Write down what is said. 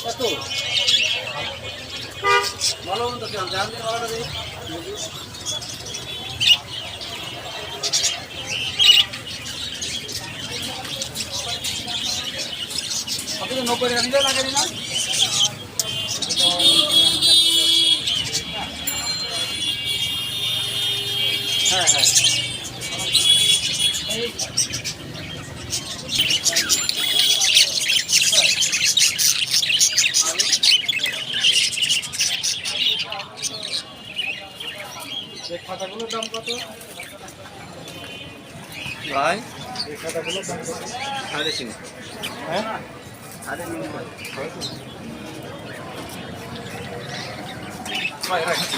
কত ভালো মতো জান দিন ভালো লাগে আপনি 90 টাকা নিলে লাগেনি না হ্যাঁ হ্যাঁ এই খাতাগুলোর দাম কত ভাই এই খাতাগুলোর দাম কত 3.5 হ্যাঁ 3.5 ভাই রাখছি